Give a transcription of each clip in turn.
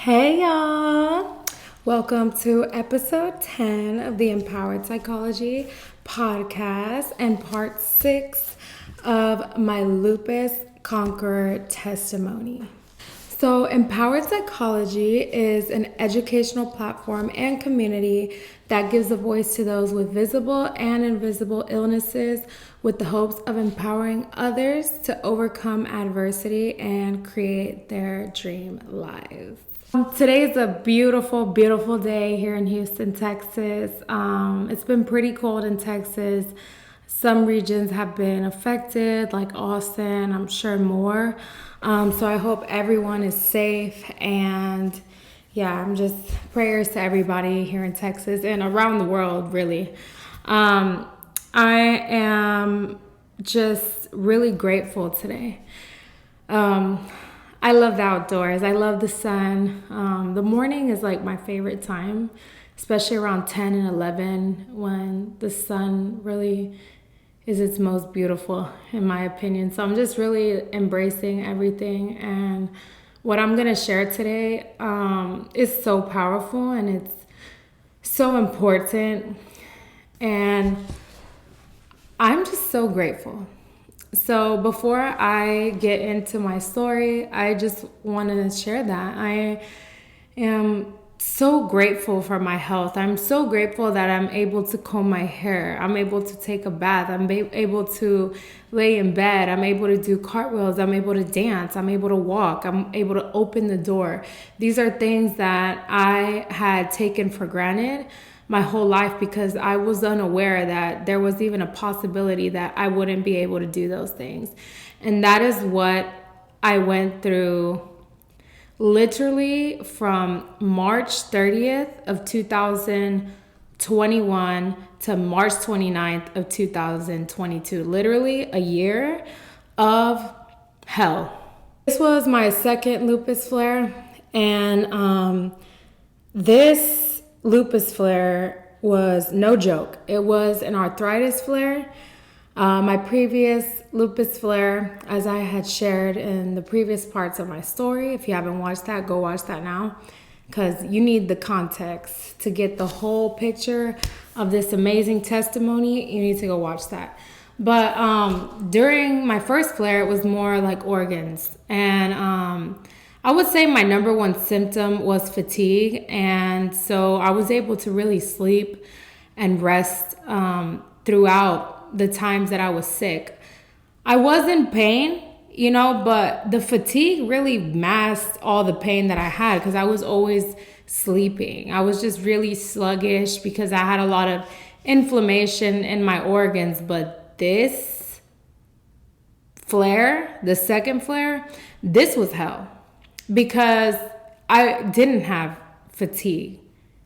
Hey y'all! Welcome to episode 10 of the Empowered Psychology podcast and part 6 of my Lupus Conqueror testimony. So, Empowered Psychology is an educational platform and community that gives a voice to those with visible and invisible illnesses with the hopes of empowering others to overcome adversity and create their dream lives. Today is a beautiful, beautiful day here in Houston, Texas. It's been pretty cold in Texas. Some regions have been affected, like Austin, I'm sure more. So I hope everyone is safe. And yeah, I'm just prayers to everybody here in Texas and around the world, really. I am just really grateful today. I love the outdoors. I love the sun. The morning is like my favorite time, especially around 10 and 11 when the sun really is its most beautiful, in my opinion. So I'm just really embracing everything. And what I'm going to share today is so powerful and it's so important. And I'm just so grateful. So before I get into my story, I just want to share that I am so grateful for my health. I'm so grateful that I'm able to comb my hair. I'm able to take a bath. I'm able to lay in bed. I'm able to do cartwheels. I'm able to dance. I'm able to walk. I'm able to open the door. These are things that I had taken for granted my whole life because I was unaware that there was even a possibility that I wouldn't be able to do those things. And that is what I went through literally from March 30th of 2021 to March 29th of 2022. Literally a year of hell. This was my second lupus flare, and this lupus flare was no joke. It was an arthritis flare. My previous lupus flare, as I had shared in the previous parts of my story, if you haven't watched that, go watch that now, because you need the context to get the whole picture of this amazing testimony. You need to go watch that. But during my first flare, it was more like organs. And I would say my number one symptom was fatigue. And so I was able to really sleep and rest throughout the times that I was sick. I was in pain, but the fatigue really masked all the pain that I had because I was always sleeping. I was just really sluggish because I had a lot of inflammation in my organs. But this flare, the second flare, this was hell. Because I didn't have fatigue.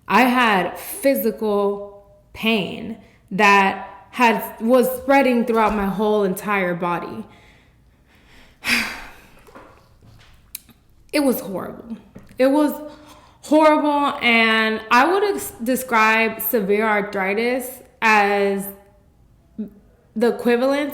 I had physical pain that was spreading throughout my whole entire body. It was horrible. It was horrible, and I would describe severe arthritis as the equivalent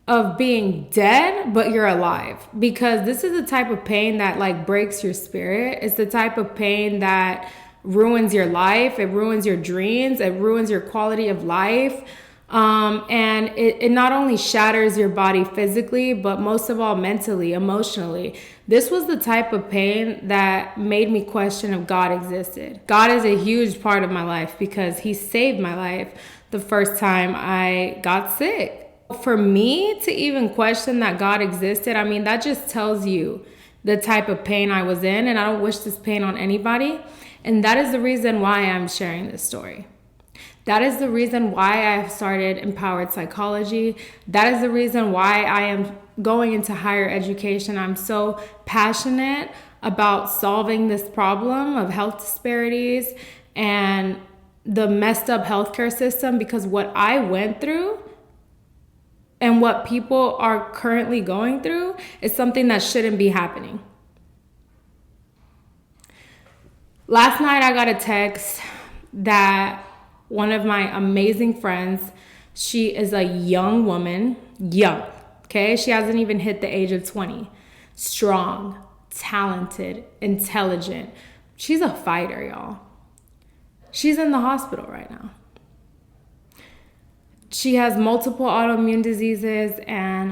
of being dead, but you're alive, because this is the type of pain that like breaks your spirit. It's the type of pain that ruins your life. It ruins your dreams. It ruins your quality of life. And it not only shatters your body physically, but most of all mentally, emotionally. This was the type of pain that made me question if God existed. God is a huge part of my life because he saved my life the first time I got sick. For me to even question that God existed, that just tells you the type of pain I was in, and I don't wish this pain on anybody. And that is the reason why I'm sharing this story. That is the reason why I've started Empowered Psychology. That is the reason why I am going into higher education. I'm so passionate about solving this problem of health disparities and the messed up healthcare system, because what I went through and what people are currently going through is something that shouldn't be happening. Last night I got a text that one of my amazing friends, she is a young woman, okay? She hasn't even hit the age of 20. Strong, talented, intelligent. She's a fighter, y'all. She's in the hospital right now. She has multiple autoimmune diseases, and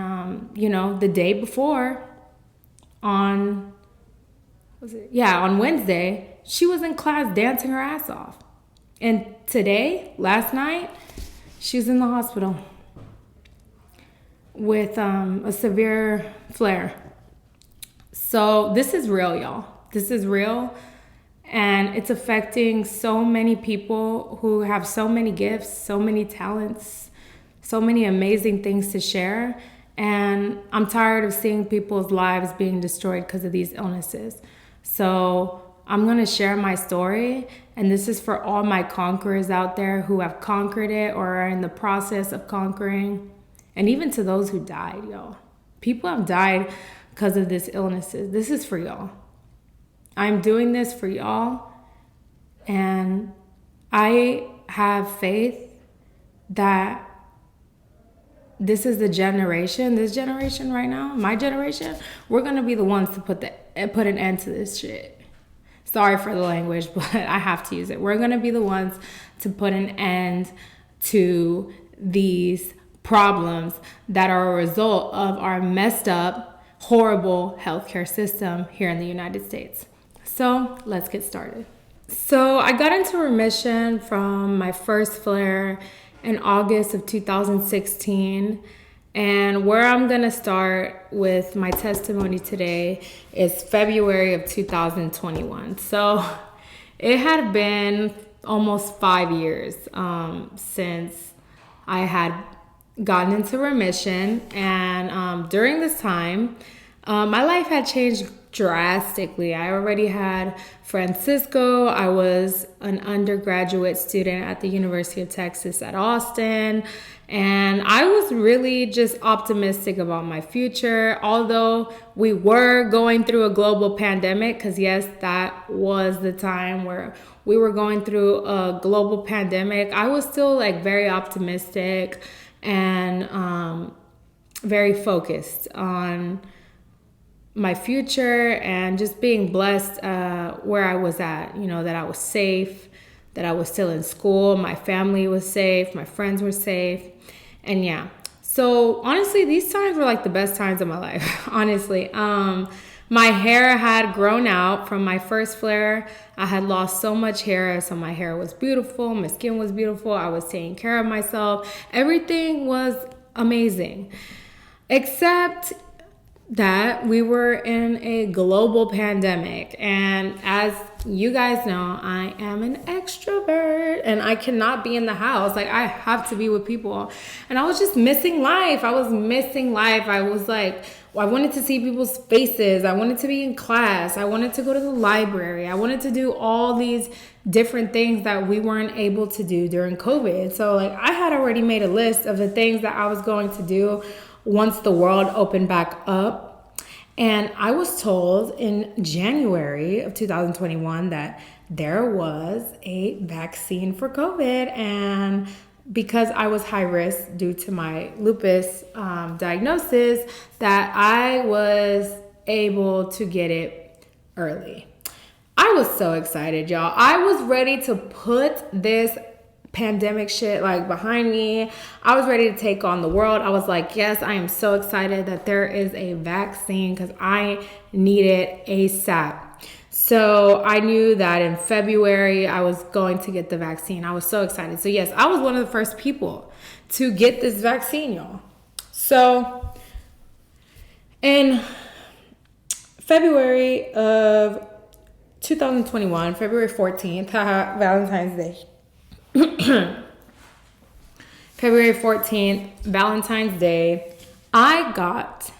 the day before, on Wednesday, she was in class dancing her ass off. And today, last night, she was in the hospital with a severe flare. So this is real, y'all. This is real. And it's affecting so many people who have so many gifts, so many talents, so many amazing things to share. And I'm tired of seeing people's lives being destroyed because of these illnesses. So I'm going to share my story. And this is for all my conquerors out there who have conquered it or are in the process of conquering. And even to those who died, y'all. People have died because of these illnesses. This is for y'all. I'm doing this for y'all. And I have faith that this is this generation right now, my generation, we're going to be the ones to put an end to this shit. Sorry for the language, but I have to use it. We're going to be the ones to put an end to these problems that are a result of our messed up, horrible healthcare system here in the United States. So let's get started. So I got into remission from my first flare in August of 2016. And where I'm going to start with my testimony today is February of 2021. So it had been almost 5 years since I had gotten into remission. And during this time, my life had changed drastically. I already had Francisco. I was an undergraduate student at the University of Texas at Austin. And I was really just optimistic about my future. Although we were going through a global pandemic, because yes, that was the time where we were going through a global pandemic, I was still very optimistic and very focused on my future and just being blessed where I was at, that I was safe, that I was still in school, my family was safe, my friends were safe. And yeah, so honestly, these times were the best times of my life, honestly. My hair had grown out from my first flare. I had lost so much hair, so my hair was beautiful, my skin was beautiful, I was taking care of myself. Everything was amazing, except that we were in a global pandemic. And as you guys know, I am an extrovert and I cannot be in the house. I have to be with people. And I was just missing life. I was I wanted to see people's faces. I wanted to be in class. I wanted to go to the library. I wanted to do all these different things that we weren't able to do during COVID. So I had already made a list of the things that I was going to do once the world opened back up. And I was told in January of 2021 that there was a vaccine for COVID. And because I was high risk due to my lupus diagnosis, that I was able to get it early. I was so excited, y'all. I was ready to put this pandemic shit behind me. I was ready to take on the world. I was yes, I am so excited that there is a vaccine because I need it ASAP. So I knew that in February I was going to get the vaccine. I was so excited. So yes, I was one of the first people to get this vaccine, y'all. So in February of 2021, February 14th, Valentine's Day. February 14th, Valentine's Day, I got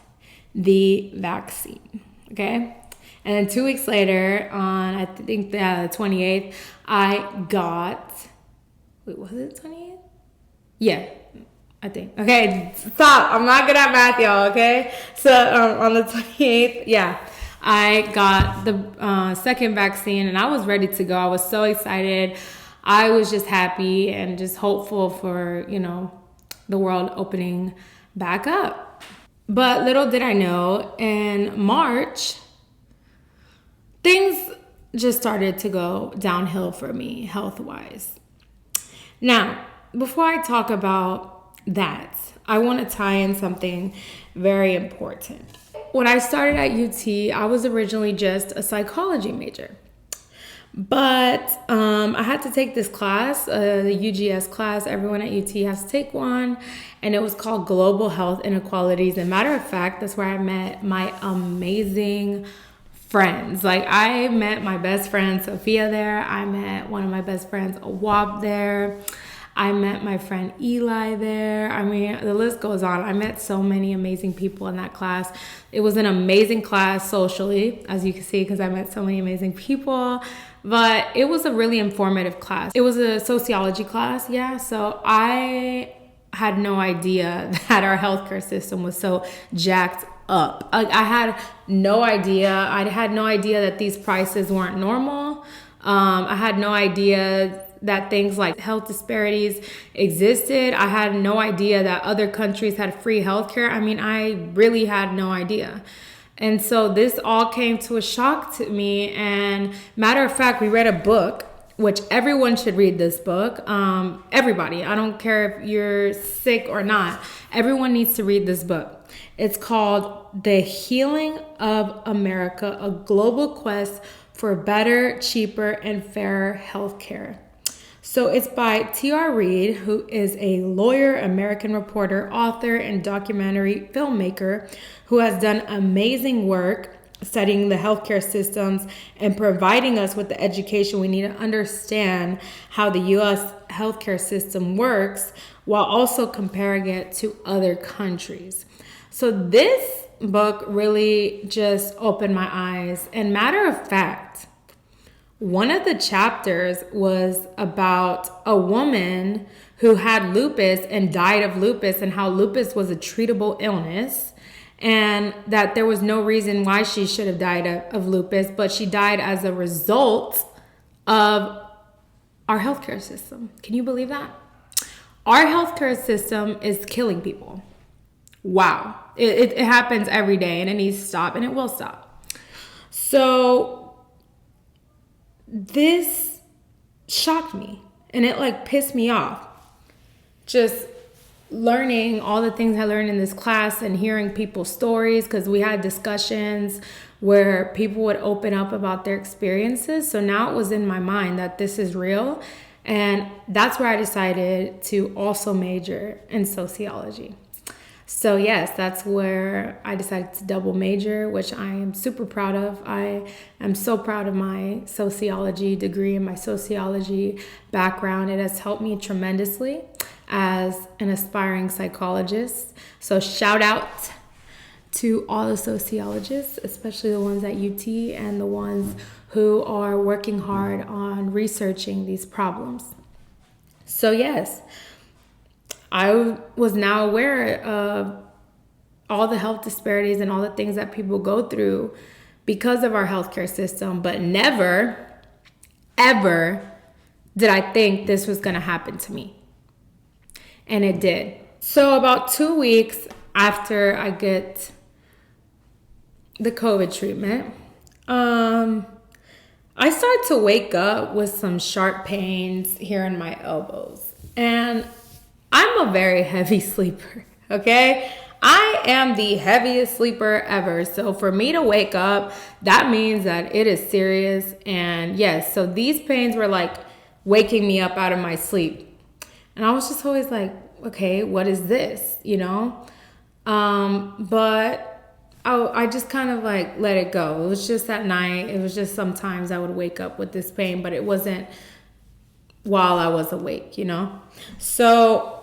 the vaccine, okay? And then 2 weeks later, on I think the 28th, I got, was it 28th? Yeah, I think. Okay, stop. I'm not good at math, y'all, okay? So on the 28th, yeah, I got the second vaccine and I was ready to go. I was so excited. I was just happy and just hopeful for, the world opening back up. But little did I know, in March things just started to go downhill for me health-wise. Now, before I talk about that, I want to tie in something very important. When I started at UT, I was originally just a psychology major. But I had to take this class, the UGS class. Everyone at UT has to take one. And it was called Global Health Inequalities. And matter of fact, that's where I met my amazing friends. Like, I met my best friend, Sophia, there. I met one of my best friends, Awab, there. I met my friend Eli there. I mean, the list goes on. I met so many amazing people in that class. It was an amazing class socially, as you can see, because I met so many amazing people. But it was a really informative class. It was a sociology class, yeah. So I had no idea that our healthcare system was so jacked up. I had no idea. I had no idea that these prices weren't normal. I had no idea that things like health disparities existed. I had no idea that other countries had free healthcare. I mean, I really had no idea. And so this all came to a shock to me. And matter of fact, we read a book, which everyone should read this book. Everybody, I don't care if you're sick or not. Everyone needs to read this book. It's called The Healing of America, a Global Quest for Better, Cheaper, and Fairer Healthcare. So it's by T.R. Reid, who is a lawyer, American reporter, author, and documentary filmmaker who has done amazing work studying the healthcare systems and providing us with the education we need to understand how the U.S. healthcare system works while also comparing it to other countries. So this book really just opened my eyes. And matter of fact, one of the chapters was about a woman who had lupus and died of lupus, and how lupus was a treatable illness, and that there was no reason why she should have died of lupus, but she died as a result of our healthcare system. Can you believe that? Our healthcare system is killing people. Wow. It happens every day, and it needs to stop, and it will stop. So this shocked me, and it like pissed me off. Just learning all the things I learned in this class and hearing people's stories, because we had discussions where people would open up about their experiences. So now it was in my mind that this is real, and that's where I decided to also major in sociology. So yes, that's where I decided to double major, which I am super proud of. I am so proud of my sociology degree and my sociology background. It has helped me tremendously as an aspiring psychologist. So shout out to all the sociologists, especially the ones at UT and the ones who are working hard on researching these problems. So yes, I was now aware of all the health disparities and all the things that people go through because of our healthcare system, but never, ever did I think this was going to happen to me. And it did. So about 2 weeks after I get the COVID treatment, I started to wake up with some sharp pains here in my elbows. And I'm a very heavy sleeper, okay? I am the heaviest sleeper ever. So for me to wake up, that means that it is serious. And yes, so these pains were like waking me up out of my sleep. And I was just always like, okay, what is this, you know? But I just kind of like let it go. It was just at night. It was just sometimes I would wake up with this pain, but it wasn't while I was awake, you know? So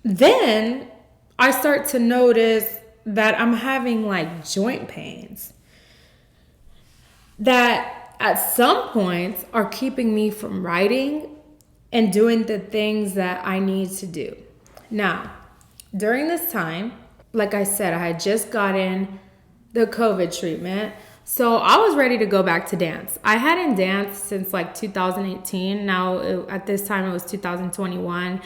then I start to notice that I'm having like joint pains that at some points are keeping me from writing and doing the things that I need to do. Now, during this time, like I said, I had just gotten the COVID treatment. So I was ready to go back to dance. I hadn't danced since like 2018. Now at this time it was 2021.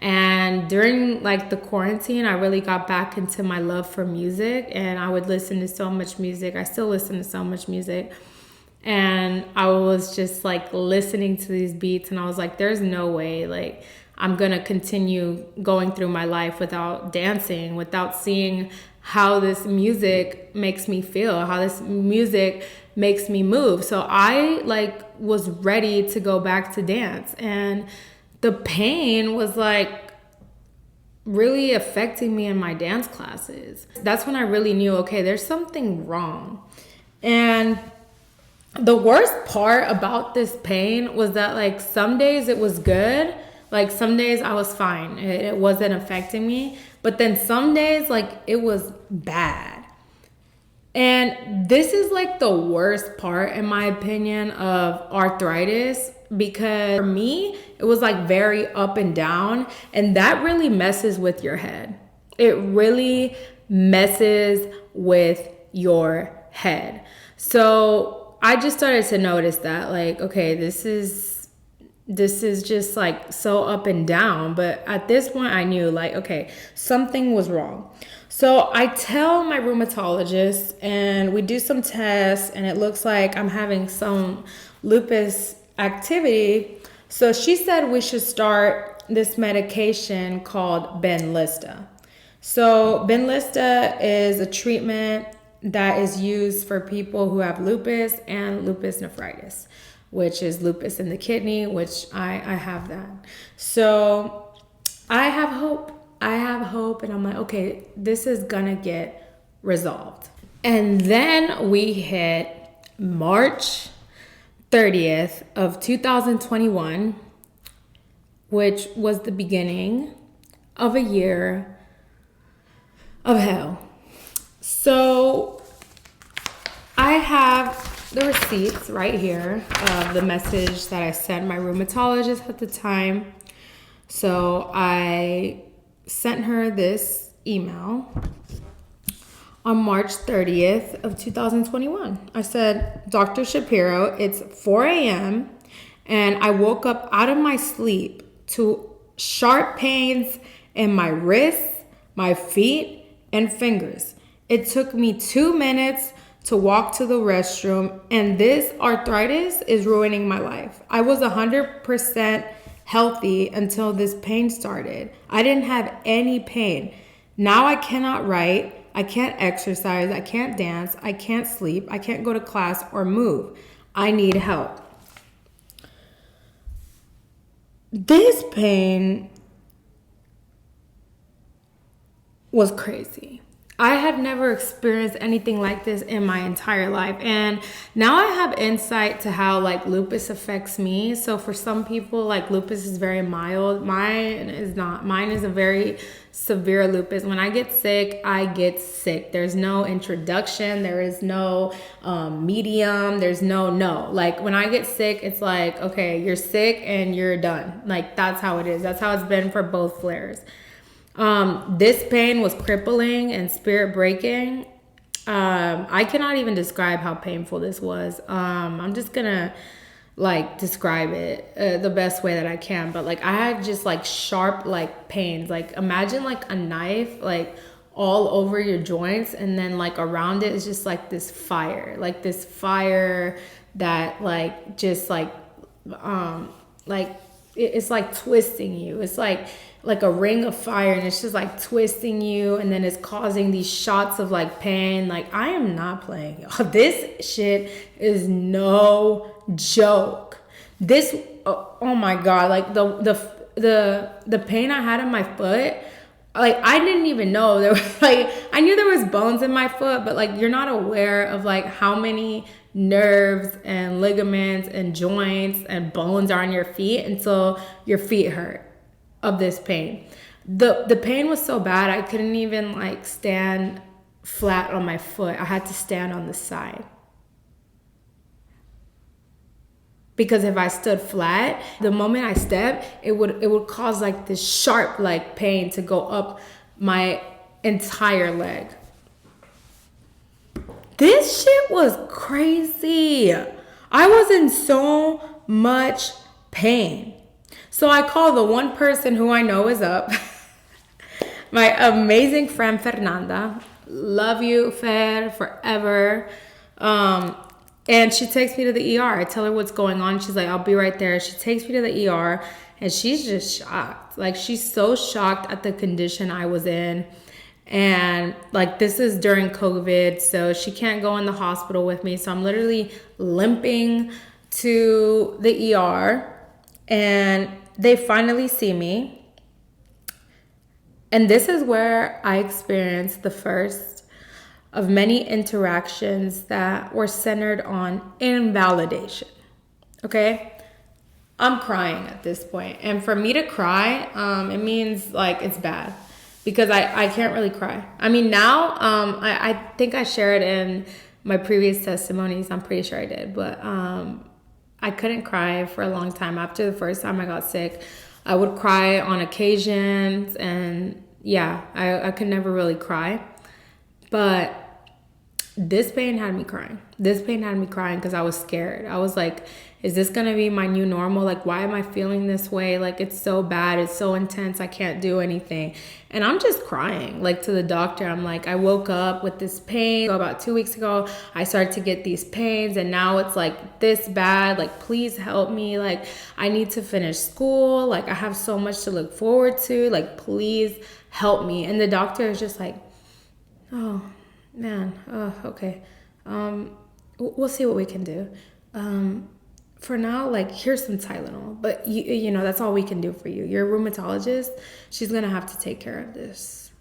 And during like the quarantine, I really got back into my love for music, and I would listen to so much music. I still listen to so much music. And I was just like listening to these beats, and I was like, there's no way like I'm gonna continue going through my life without dancing, without seeing how this music makes me feel, how this music makes me move. So I like was ready to go back to dance, and the pain was like really affecting me in my dance classes. That's when I really knew, okay, there's something wrong. And the worst part about this pain was that like some days it was good, like some days I was fine, it wasn't affecting me, but then some days like it was bad. And this is like the worst part in my opinion of arthritis, because for me it was like very up and down, and that really messes with your head. It really messes with your head. So I just started to notice that like, okay, this is just like so up and down. But at this point I knew like, okay, something was wrong. So I tell my rheumatologist, and we do some tests, and it looks like I'm having some lupus activity. So she said we should start this medication called Benlysta. So Benlysta is a treatment that is used for people who have lupus and lupus nephritis, which is lupus in the kidney, which I have that. So I have hope. And I'm like, okay, this is gonna get resolved. And then we hit March 30th of 2021, which was the beginning of a year of hell. So I have the receipts right here of the message that I sent my rheumatologist at the time. So I sent her this email on March 30th of 2021. I said, Dr. Shapiro, it's 4 a.m. and I woke up out of my sleep to sharp pains in my wrists, my feet, and fingers. It took me 2 minutes to walk to the restroom, and this arthritis is ruining my life. I was 100% healthy until this pain started. I didn't have any pain. Now I cannot write, I can't exercise, I can't dance, I can't sleep, I can't go to class or move. I need help. This pain was crazy. I had never experienced anything like this in my entire life. And now I have insight to how like lupus affects me. So for some people, like lupus is very mild. Mine is not. Mine is a very severe lupus. When I get sick, I get sick. There's no introduction. There is no medium. There's no. Like when I get sick, it's like, okay, you're sick and you're done. Like that's how it is. That's how it's been for both flares. This pain was crippling and spirit breaking. I cannot even describe how painful this was. I'm just gonna like describe it the best way that I can. But like I had just like sharp like pains. Like imagine like a knife like all over your joints, and then like around it is just like this fire that like just like it's like twisting you. It's like a ring of fire, and it's just like twisting you, and then it's causing these shots of like pain. Like I am not playing. This shit is no joke. This oh my god, like the pain I had in my foot, like I didn't even know there was like, I knew there was bones in my foot, but like you're not aware of like how many nerves and ligaments and joints and bones are on your feet until your feet hurt of this pain. The pain was so bad I couldn't even like stand flat on my foot. I had to stand on the side. Because if I stood flat, the moment I stepped, it would cause like this sharp like pain to go up my entire leg. This shit was crazy. I was in so much pain. So I call the one person who I know is up, my amazing friend Fernanda. Love you, Fer, forever. And she takes me to the ER. I tell her what's going on. She's like, I'll be right there. She takes me to the ER, and she's just shocked. Like, she's so shocked at the condition I was in. And like, this is during COVID, so she can't go in the hospital with me. So I'm literally limping to the ER, and they finally see me. And this is where I experienced the first of many interactions that were centered on invalidation. Okay? I'm crying at this point. And for me to cry, it means like it's bad. Because I can't really cry. I mean, now, I think I shared in my previous testimonies. I'm pretty sure I did. But I couldn't cry for a long time. After the first time I got sick, I would cry on occasions. And yeah, I could never really cry. But this pain had me crying. This pain had me crying because I was scared. I was like, is this going to be my new normal? Like, why am I feeling this way? Like, it's so bad. It's so intense. I can't do anything. And I'm just crying, like, to the doctor. I'm like, I woke up with this pain. So about 2 weeks ago, I started to get these pains. And now it's like this bad. Like, please help me. Like, I need to finish school. Like, I have so much to look forward to. Like, please help me. And the doctor is just like, oh, man. Oh, okay. We'll see what we can do. For now, like, here's some Tylenol, but you know, that's all we can do for you. Your rheumatologist, she's going to have to take care of this.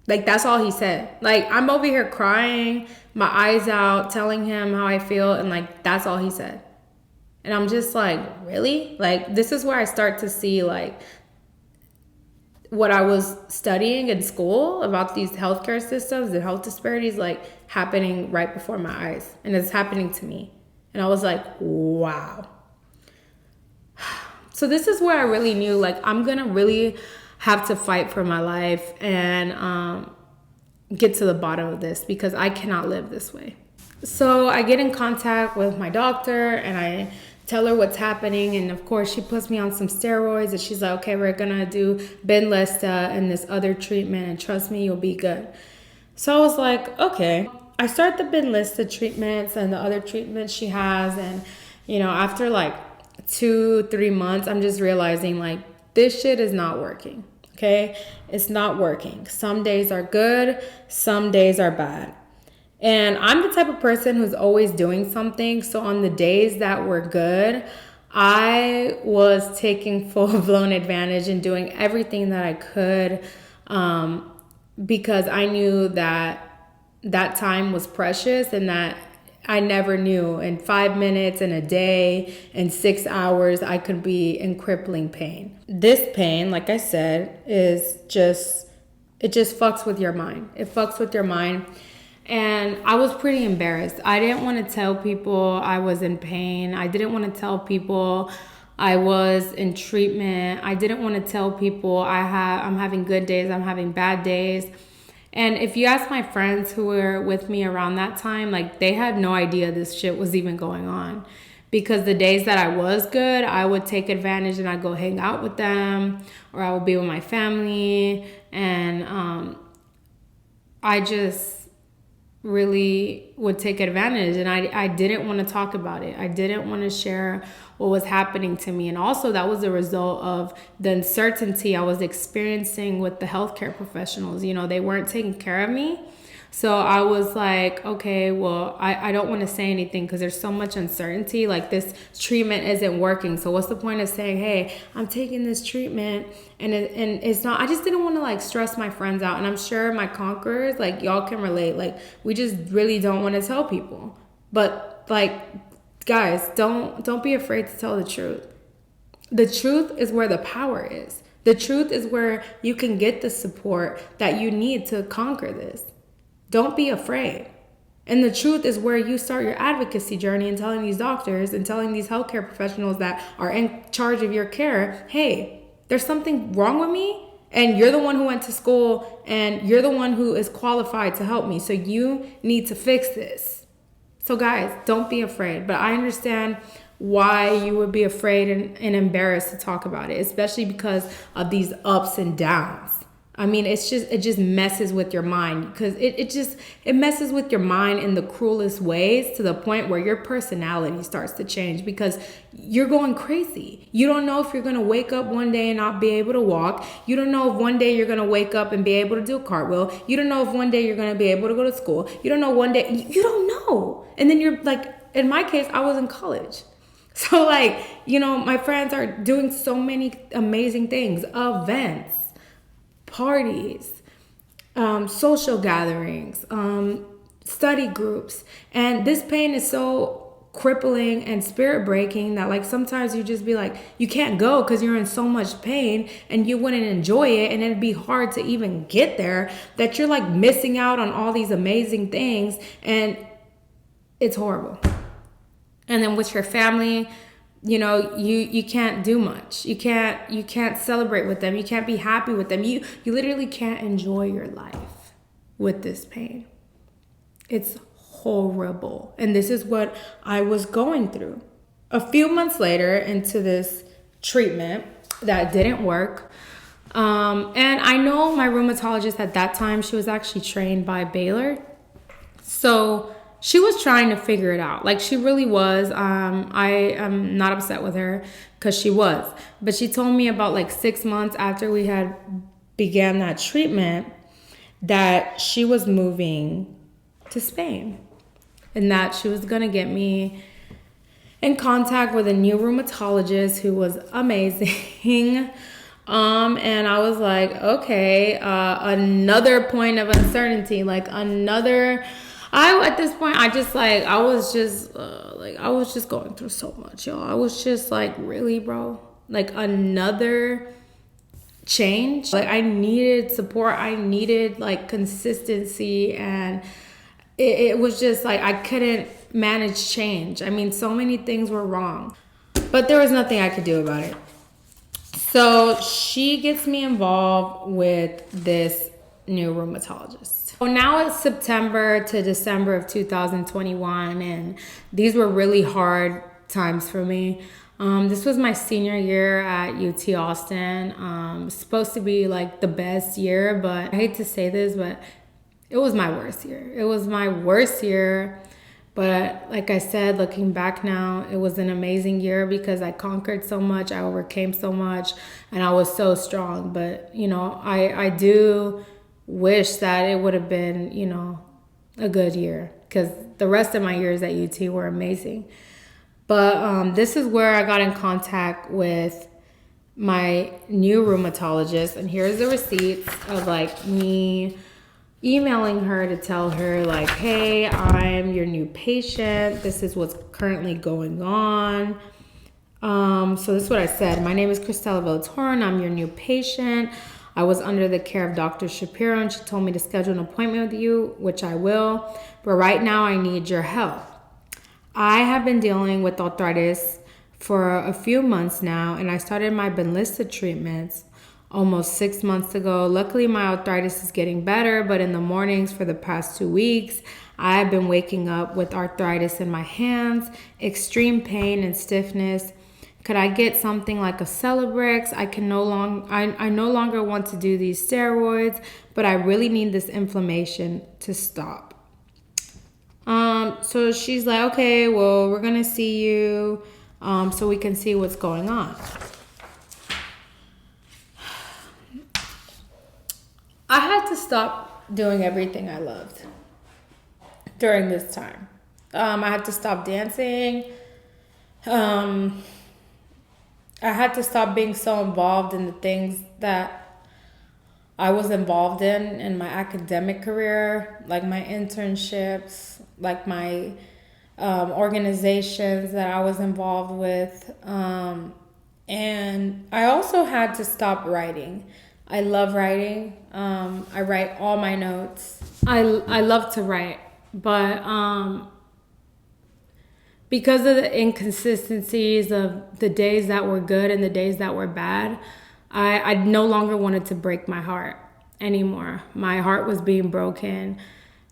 Like, that's all he said. Like, I'm over here crying, my eyes out, telling him how I feel. And like, that's all he said. And I'm just like, really? Like, this is where I start to see like what I was studying in school about these healthcare systems and health disparities, like, happening right before my eyes. And it's happening to me. And I was like, wow. So this is where I really knew, like, I'm going to really have to fight for my life and get to the bottom of this, because I cannot live this way. So I get in contact with my doctor and I tell her what's happening. And of course, she puts me on some steroids and she's like, okay, we're going to do Benlysta and this other treatment. And trust me, you'll be good. So I was like, okay. I start the Benlysta treatments and the other treatments she has. And, you know, after like 2-3 months, I'm just realizing like this shit is not working. Okay. It's not working. Some days are good. Some days are bad. And I'm the type of person who's always doing something. So on the days that were good, I was taking full-blown advantage and doing everything that I could, because I knew that that time was precious and that I never knew in 5 minutes, in a day, in 6 hours, I could be in crippling pain. This pain, like I said, is just, it just fucks with your mind. It fucks with your mind. And I was pretty embarrassed. I didn't want to tell people I was in pain. I didn't want to tell people I was in treatment. I didn't want to tell people I'm having good days, I'm having bad days. And if you ask my friends who were with me around that time, like, they had no idea this shit was even going on. Because the days that I was good, I would take advantage and I'd go hang out with them, or I would be with my family. And I just really would take advantage, and I didn't want to talk about it. I didn't want to share what was happening to me. And also that was a result of the uncertainty I was experiencing with the healthcare professionals. You know, they weren't taking care of me. So I was like, okay, well, I don't want to say anything because there's so much uncertainty. Like, this treatment isn't working. So what's the point of saying, hey, I'm taking this treatment and it's not, I just didn't want to like stress my friends out. And I'm sure my conquerors, like, y'all can relate. Like, we just really don't want to tell people. But like, guys, don't be afraid to tell the truth. The truth is where the power is. The truth is where you can get the support that you need to conquer this. Don't be afraid. And the truth is where you start your advocacy journey and telling these doctors and telling these healthcare professionals that are in charge of your care, hey, there's something wrong with me, and you're the one who went to school and you're the one who is qualified to help me. So you need to fix this. So guys, don't be afraid. But I understand why you would be afraid and embarrassed to talk about it, especially because of these ups and downs. I mean, it just messes with your mind, because it messes with your mind in the cruelest ways, to the point where your personality starts to change, because you're going crazy. You don't know if you're going to wake up one day and not be able to walk. You don't know if one day you're going to wake up and be able to do a cartwheel. You don't know if one day you're going to be able to go to school. You don't know one day, you don't know. And then you're like, in my case, I was in college. So like, my friends are doing so many amazing things, events, parties, social gatherings, study groups. And this pain is so crippling and spirit breaking that like sometimes you just be like, you can't go because you're in so much pain and you wouldn't enjoy it. And it'd be hard to even get there, that you're like missing out on all these amazing things. And it's horrible. And then with your family, you can't do much. You can't celebrate with them. You can't be happy with them. You literally can't enjoy your life with this pain. It's horrible. And this is what I was going through. A few months later into this treatment that didn't work. And I know my rheumatologist at that time, she was actually trained by Baylor. So she was trying to figure it out. Like, she really was. I am not upset with her, because she was. But she told me about like 6 months after we had began that treatment that she was moving to Spain, and that she was going to get me in contact with a new rheumatologist who was amazing. And I was like, okay, another point of uncertainty, at this point, I was just going through so much, y'all. I was just like, really, bro? Like, another change? Like, I needed support. I needed like consistency, and it was just like, I couldn't manage change. I mean, so many things were wrong, but there was nothing I could do about it. So she gets me involved with this new rheumatologist. So now it's September to December of 2021, and these were really hard times for me. This was my senior year at UT Austin. Supposed to be like the best year, but I hate to say this, but it was my worst year. It was my worst year. But like I said, looking back now, it was an amazing year, because I conquered so much, I overcame so much, and I was so strong. But, I do wish that it would have been, a good year, because the rest of my years at UT were amazing. But this is where I got in contact with my new rheumatologist, and here's the receipts of like me emailing her to tell her like, hey, I'm your new patient. This is what's currently going on. So this is what I said. My name is Cristela Villatoro, and I'm your new patient. I was under the care of Dr. Shapiro, and she told me to schedule an appointment with you, which I will. But right now I need your help. I have been dealing with arthritis for a few months now, and I started my Benlysta treatments almost 6 months ago. Luckily, my arthritis is getting better, but in the mornings for the past 2 weeks, I've been waking up with arthritis in my hands, extreme pain and stiffness. Could I get something like a Celebrex? I no longer want to do these steroids, but I really need this inflammation to stop. So she's like, okay, well, we're gonna see you so we can see what's going on. I had to stop doing everything I loved during this time. I had to stop dancing. I had to stop being so involved in the things that I was involved in my academic career, like my internships, like my organizations that I was involved with. And I also had to stop writing. I love writing. I write all my notes. I love to write, but because of the inconsistencies of the days that were good and the days that were bad, I no longer wanted to break my heart anymore. My heart was being broken.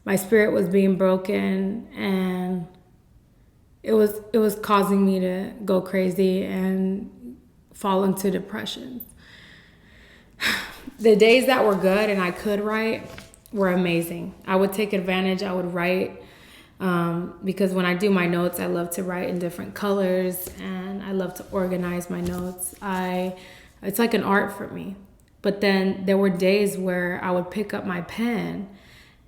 My spirit was being broken, and it was causing me to go crazy and fall into depression. The days that were good and I could write were amazing. I would take advantage. I would write because when I do my notes, I love to write in different colors and I love to organize my notes. It's like an art for me. But then there were days where I would pick up my pen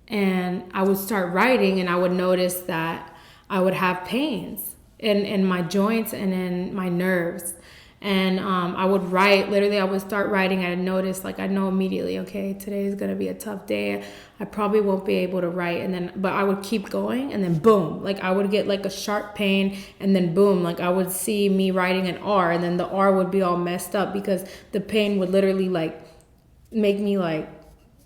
and I would start writing and I would notice that I would have pains in my joints and in my nerves. And I would write, literally I would start writing. I noticed, like I know immediately, okay, today is going to be a tough day. I probably won't be able to write. And then, but I would keep going and then boom, like I would get like a sharp pain and then boom, like I would see me writing an R and then the R would be all messed up because the pain would literally like make me like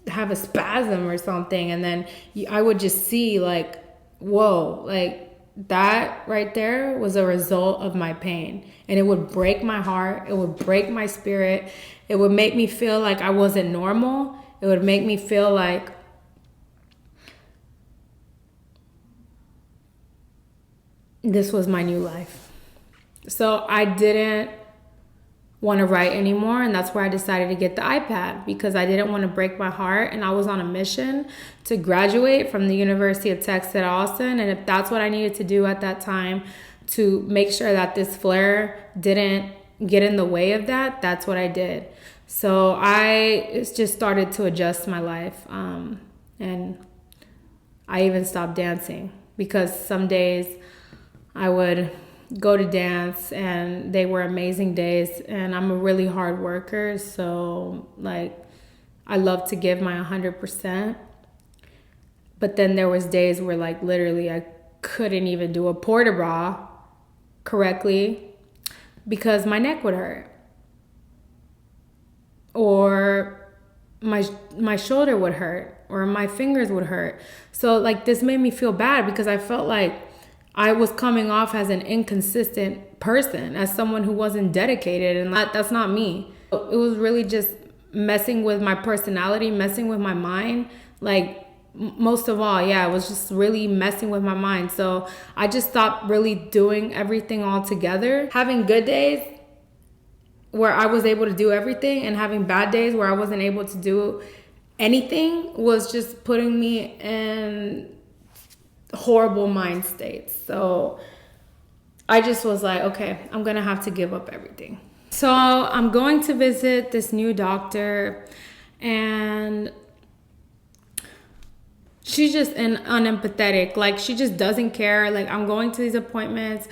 have a spasm or something. And then I would just see like, whoa, like that right there was a result of my pain. And it would break my heart. It would break my spirit. It would make me feel like I wasn't normal. It would make me feel like this was my new life. So I didn't want to write anymore, and that's where I decided to get the iPad because I didn't want to break my heart, and I was on a mission to graduate from the University of Texas at Austin. And if that's what I needed to do at that time to make sure that this flare didn't get in the way of that, that's what I did. So I just started to adjust my life, and I even stopped dancing because some days I would go to dance and they were amazing days, and I'm a really hard worker, so like I love to give my 100%. But then there was days where like literally I couldn't even do a port de bras correctly because my neck would hurt or my shoulder would hurt or my fingers would hurt. So like this made me feel bad because I felt like I was coming off as an inconsistent person, as someone who wasn't dedicated, and that's not me. It was really just messing with my personality, messing with my mind. Like most of all, yeah, it was just really messing with my mind. So I just stopped really doing everything all together. Having good days where I was able to do everything and having bad days where I wasn't able to do anything was just putting me in horrible mind states. So I just was like, okay, I'm gonna have to give up everything. So I'm going to visit this new doctor and she's just unempathetic. Like she just doesn't care. Like I'm going to these appointments,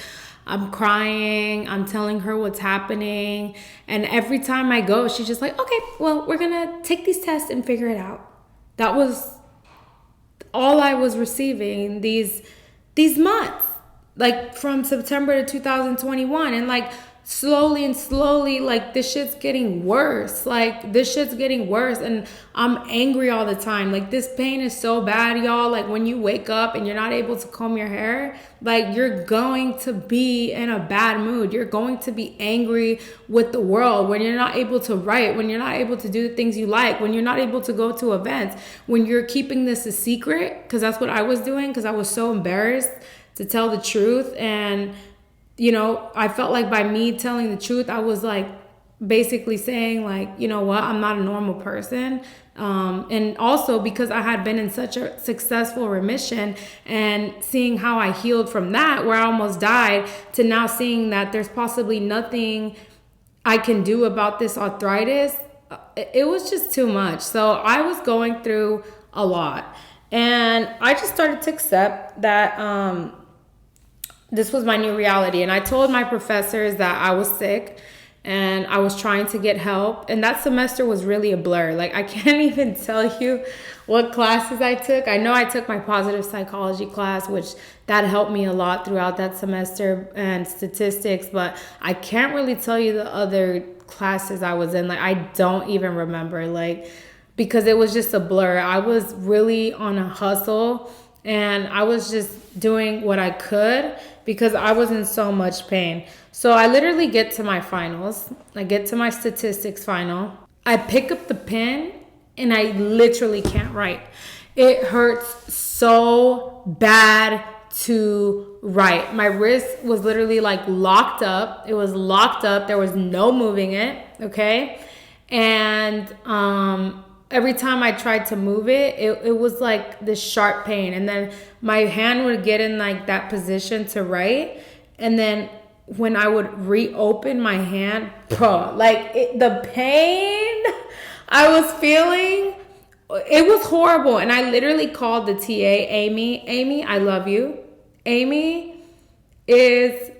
I'm crying, I'm telling her what's happening, and every time I go she's just like, okay, well, we're gonna take these tests and figure it out. That was all I was receiving these months, like from September to 2021, and like slowly, like this shit's getting worse. Like this shit's getting worse, and I'm angry all the time. Like this pain is so bad, y'all. Like when you wake up and you're not able to comb your hair, like you're going to be in a bad mood. You're going to be angry with the world when you're not able to write, when you're not able to do the things you like, when you're not able to go to events, when you're keeping this a secret, because that's what I was doing, because I was so embarrassed to tell the truth. And you know, I felt like by me telling the truth, I was like basically saying like, you know what, I'm not a normal person. And also because I had been in such a successful remission and seeing how I healed from that, where I almost died, to now seeing that there's possibly nothing I can do about this arthritis, it was just too much. So I was going through a lot, and I just started to accept that this was my new reality. And I told my professors that I was sick and I was trying to get help. And that semester was really a blur. Like I can't even tell you what classes I took. I know I took my positive psychology class, which that helped me a lot throughout that semester, and statistics, but I can't really tell you the other classes I was in. Like I don't even remember, like, because it was just a blur. I was really on a hustle and I was just doing what I could because I was in so much pain. So I literally get to my finals. I get to my statistics final. I pick up the pen and I literally can't write. It hurts so bad to write. My wrist was literally like locked up. It was locked up. There was no moving it, okay? And every time I tried to move it was like this sharp pain. And then my hand would get in like that position to write. And then when I would reopen my hand, bro, like the pain I was feeling, it was horrible. And I literally called the TA, Amy, I love you. Amy is,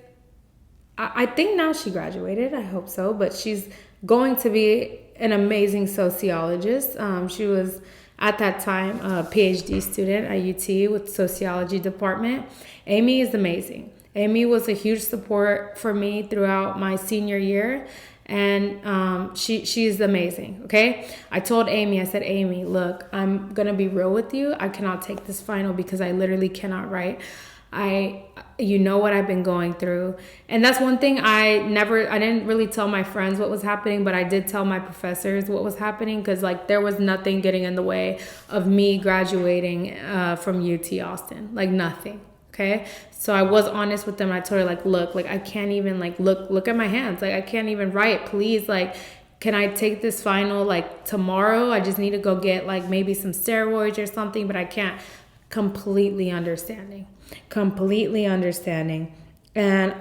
I think now she graduated, I hope so, but she's going to be an amazing sociologist. She was at that time a PhD student at UT with sociology department. Amy is amazing. Amy was a huge support for me throughout my senior year, and she's amazing. Okay, I told Amy, I said, Amy, look, I'm gonna be real with you. I cannot take this final because I literally cannot write. You know what I've been going through. And that's one thing I didn't really tell my friends what was happening, but I did tell my professors what was happening, because like there was nothing getting in the way of me graduating from UT Austin, like nothing. Okay, so I was honest with them. I told her, like, look, like I can't even like look at my hands, like I can't even write. Please, like, can I take this final like tomorrow? I just need to go get like maybe some steroids or something, but I can't. Completely understanding. And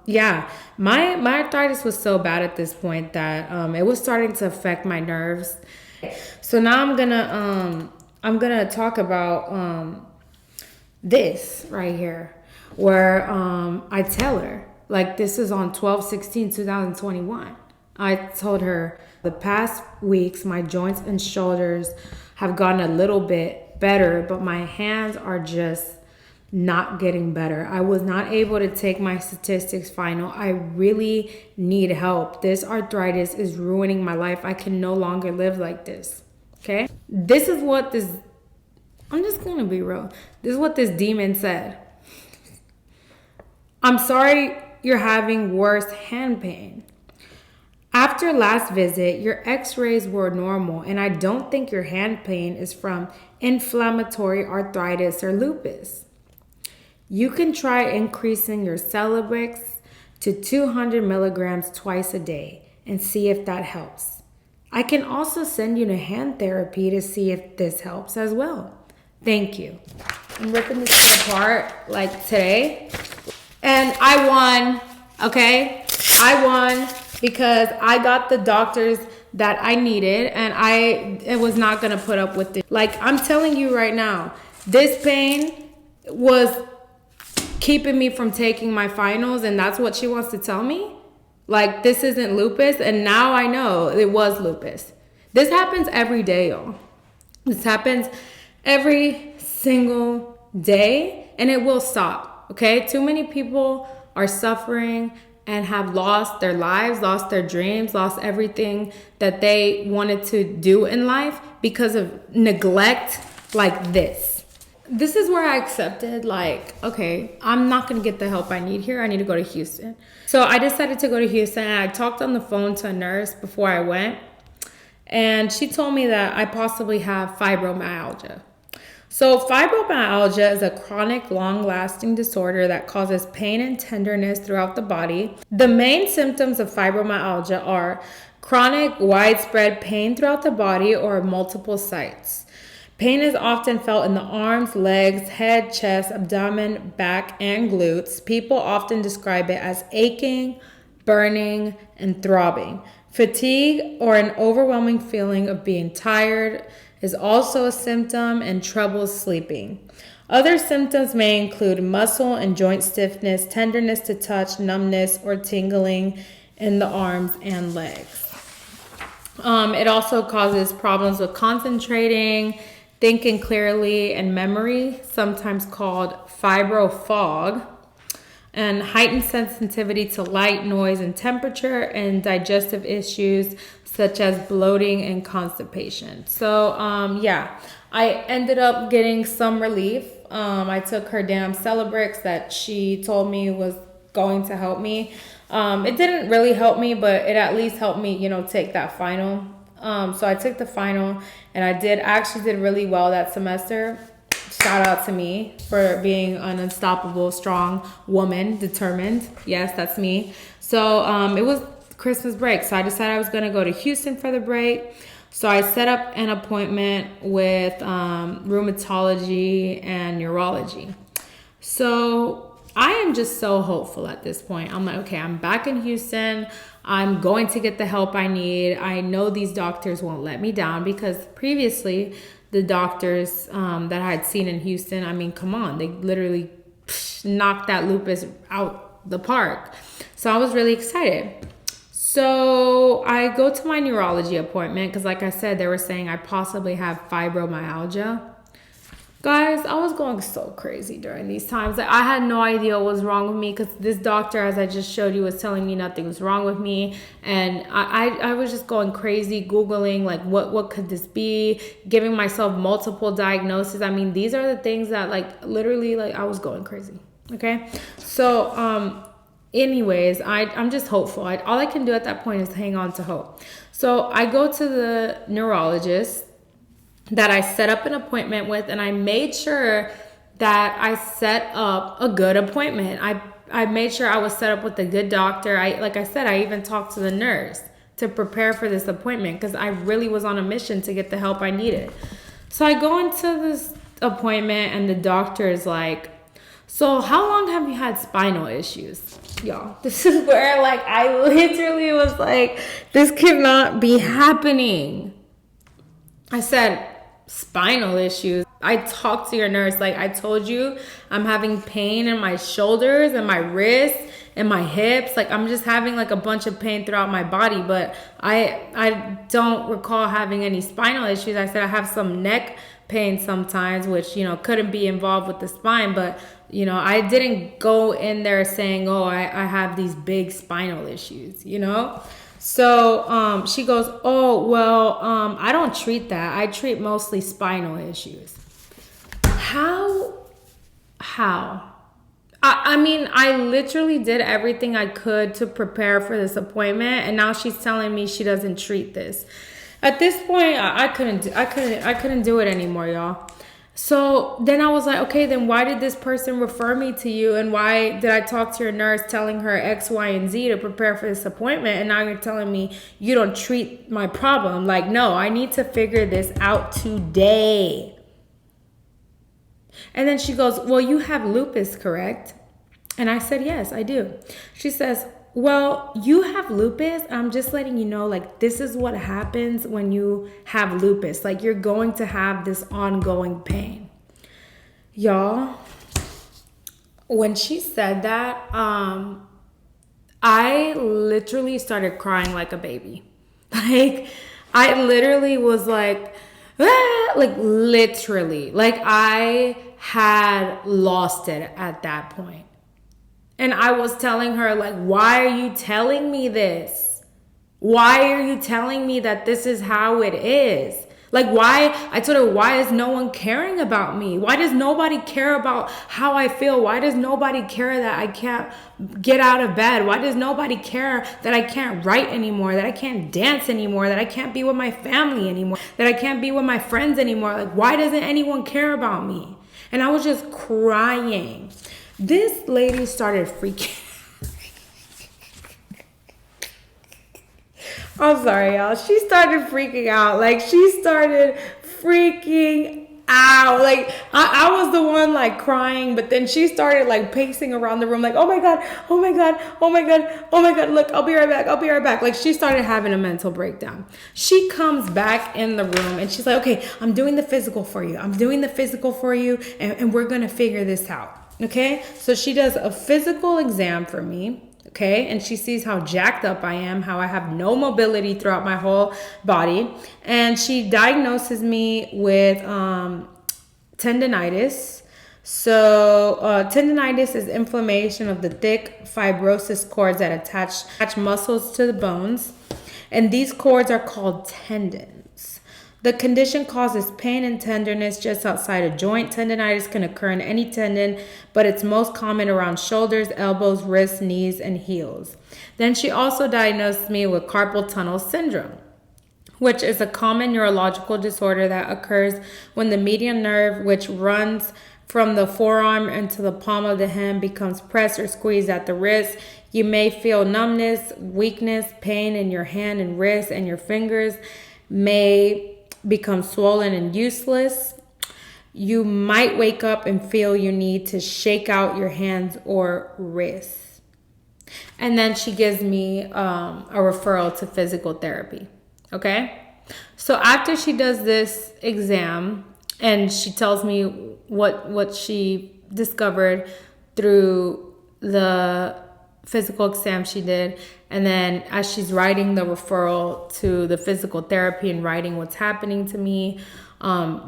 yeah, my arthritis was so bad at this point that it was starting to affect my nerves. So now I'm gonna talk about this right here, where I tell her, like, this is on 12/16/2021. I told her, the past weeks my joints and shoulders have gotten a little bit better, but my hands are just not getting better. I was not able to take my statistics final. I really need help. This arthritis is ruining my life. I can no longer live like this. Okay? This is what this, I'm just gonna be real. This is what this demon said. I'm sorry you're having worse hand pain. After last visit, your x-rays were normal, and I don't think your hand pain is from inflammatory arthritis or lupus. You can try increasing your Celebrex to 200 milligrams twice a day and see if that helps. I can also send you to hand therapy to see if this helps as well. Thank you. I'm ripping this apart like today. And I won, okay? I won because I got the doctors that I needed, and I was not gonna put up with it. Like, I'm telling you right now, this pain was keeping me from taking my finals, and that's what she wants to tell me? Like, this isn't lupus, and now I know it was lupus. This happens every day, y'all. This happens every single day, and it will stop, okay? Too many people are suffering and have lost their lives, lost their dreams, lost everything that they wanted to do in life because of neglect like this. This is where I accepted, like, okay, I'm not gonna get the help I need here. I need to go to Houston. So I decided to go to Houston, and I talked on the phone to a nurse before I went, and she told me that I possibly have fibromyalgia. So fibromyalgia is a chronic, long-lasting disorder that causes pain and tenderness throughout the body. The main symptoms of fibromyalgia are chronic, widespread pain throughout the body or multiple sites. Pain is often felt in the arms, legs, head, chest, abdomen, back, and glutes. People often describe it as aching, burning, and throbbing. Fatigue or an overwhelming feeling of being tired is also a symptom, and trouble sleeping. Other symptoms may include muscle and joint stiffness, tenderness to touch, numbness, or tingling in the arms and legs. It also causes problems with concentrating, thinking clearly, and memory, sometimes called fibro fog, and heightened sensitivity to light, noise, and temperature, and digestive issues such as bloating and constipation. So yeah, I ended up getting some relief. I took her damn Celebrex that she told me was going to help me. It didn't really help me, but it at least helped me, take that final. So I took the final, and I actually did really well that semester. Shout out to me for being an unstoppable, strong woman, determined. Yes, that's me. So it was Christmas break. So I decided I was going to go to Houston for the break. So I set up an appointment with rheumatology and neurology. So I am just so hopeful at this point. I'm like, okay, I'm back in Houston. I'm going to get the help I need. I know these doctors won't let me down, because previously the doctors that I had seen in Houston, I mean, come on, they literally knocked that lupus out the park. So I was really excited. So I go to my neurology appointment because, like I said, they were saying I possibly have fibromyalgia. Guys, I was going so crazy during these times. Like, I had no idea what was wrong with me, because this doctor, as I just showed you, was telling me nothing was wrong with me. And I was just going crazy, Googling, like, what could this be? Giving myself multiple diagnoses. I mean, these are the things that, like, literally, like, I was going crazy. Okay? So, anyways, I'm just hopeful. All I can do at that point is hang on to hope. So I go to the neurologist that I set up an appointment with, and I made sure that I set up a good appointment. I made sure I was set up with a good doctor. Like I said, I even talked to the nurse to prepare for this appointment, because I really was on a mission to get the help I needed. So I go into this appointment, and the doctor is like, so how long have you had spinal issues? Y'all, this is where, like, I literally was like, this cannot be happening. I said, spinal issues? I talked to your nurse. Like, I told you, I'm having pain in my shoulders and my wrists and my hips. Like, I'm just having like a bunch of pain throughout my body, but I don't recall having any spinal issues. I said I have some neck pain sometimes, which, you know, couldn't be involved with the spine, but, you know, I didn't go in there saying, oh, I have these big spinal issues, you know? So she goes, oh, well, I don't treat that. I treat mostly spinal issues. How? I mean, I literally did everything I could to prepare for this appointment, and now she's telling me she doesn't treat this. At this point, I couldn't do it anymore, y'all. So then I was like, okay, then why did this person refer me to you? And why did I talk to your nurse telling her X, Y, and Z to prepare for this appointment? And now you're telling me you don't treat my problem. Like, no, I need to figure this out today. And then she goes, well, you have lupus, correct? And I said, yes, I do. She says, well, you have lupus. I'm just letting you know, like, this is what happens when you have lupus. Like, you're going to have this ongoing pain. Y'all, when she said that, I literally started crying like a baby. Like, I literally was like, ah, like, literally. Like, I had lost it at that point. And I was telling her, like, why are you telling me this? Why are you telling me that this is how it is? Like, why? I told her, why is no one caring about me? Why does nobody care about how I feel? Why does nobody care that I can't get out of bed? Why does nobody care that I can't write anymore? That I can't dance anymore? That I can't be with my family anymore? That I can't be with my friends anymore? Like, why doesn't anyone care about me? And I was just crying. This lady started freaking. I'm sorry, y'all. She started freaking out. Like, she started freaking out. Like, I was the one, like, crying, but then she started, like, pacing around the room, like, oh my God, oh my God, oh my God, oh my God, look, I'll be right back, I'll be right back. Like, she started having a mental breakdown. She comes back in the room, and she's like, okay, I'm doing the physical for you. I'm doing the physical for you, and we're going to figure this out. Okay, so she does a physical exam for me, okay, and she sees how jacked up I am, how I have no mobility throughout my whole body, and she diagnoses me with tendinitis. So tendinitis is inflammation of the thick fibrosis cords that attach muscles to the bones, and these cords are called tendons. The condition causes pain and tenderness just outside a joint. Tendinitis can occur in any tendon, but it's most common around shoulders, elbows, wrists, knees, and heels. Then she also diagnosed me with carpal tunnel syndrome, which is a common neurological disorder that occurs when the median nerve, which runs from the forearm into the palm of the hand becomes pressed or squeezed at the wrist. You may feel numbness, weakness, pain in your hand and wrist, and your fingers may become swollen and useless. You might wake up and feel you need to shake out your hands or wrists. And then she gives me a referral to physical therapy. Okay? So after she does this exam and she tells me what she discovered through the physical exam she did, and then as she's writing the referral to the physical therapy and writing what's happening to me,